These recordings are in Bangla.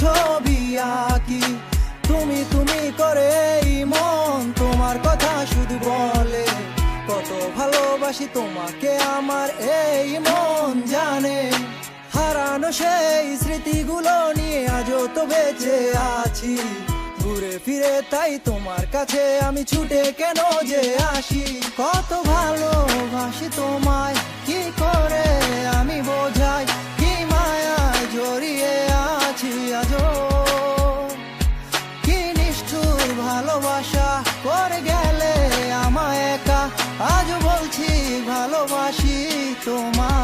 ছবি আঁকি। তুমি তুমি করে এই মন তোমার কথা শুধু বলে, কত ভালোবাসি তোমাকে আমার এই মন জানে। হারানো সেই স্মৃতিগুলো নিয়ে আজও তো বেঁচে আছি, ঘুরে ফিরে তাই তোমার কাছে আমি ছুটে কেন যে আসি। কত ভালোবাসি তোমায় কি করে আমি বোঝাই, কি মায়ায় জড়িয়ে আছি আজও। কি নিষ্ঠুর ভালোবাসা করে গেলে আমায় একা, আজও বলছি ভালোবাসি তোমায়।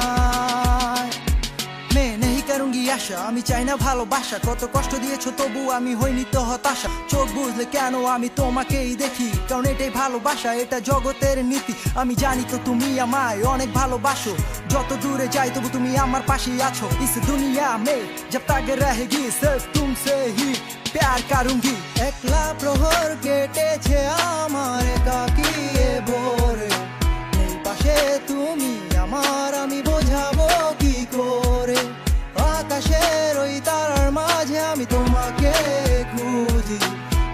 আশা আমি চাই না ভালোবাসা, কত কষ্ট দিয়েছো তবু আমি হইনি তো হতাশা। চোখ বুঝলে কেন আমি তোমাকেই দেখি, কারণ এটাই ভালোবাসা, এটা জগতের নীতি। আমি জানি তো তুমি আমায় অনেক ভালোবাসো, যত দূরে যাই তবু তুমি আমার পাশেই আছো। इस दुनिया में जब तक रहेगी सिर्फ तुमसे ही प्यार करूंगी। একলা প্রহর কেটেছে আমার একাকী ভোরে, এই পাশে তুমি আমার আমি বোঝাবো কি করে। আকাশের ওই তারার মাঝে আমি তোমাকে খুঁজি,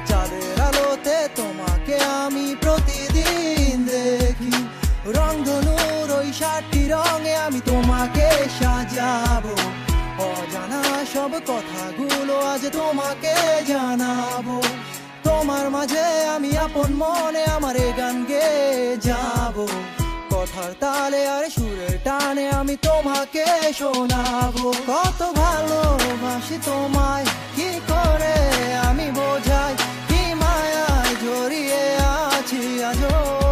চাঁদের আলোতে তোমাকে আমি প্রতিদিন দেখি। রংধনুর ওই 7টি রঙে আমি তোমাকে সাজাবো, অজানা সব কথাগুলো আজ তোমাকে জানাবো। তোমার মাঝে আমি আপন মনে আমার এ গান গেয়ে যাবো, কথার তালে আর সুরের টানে আমি তোমাকে শোনাবো। কত ভালোবাসি তোমায় কি করে আমি বোঝাই, কি মায়ায় জড়িয়ে আছি আজও।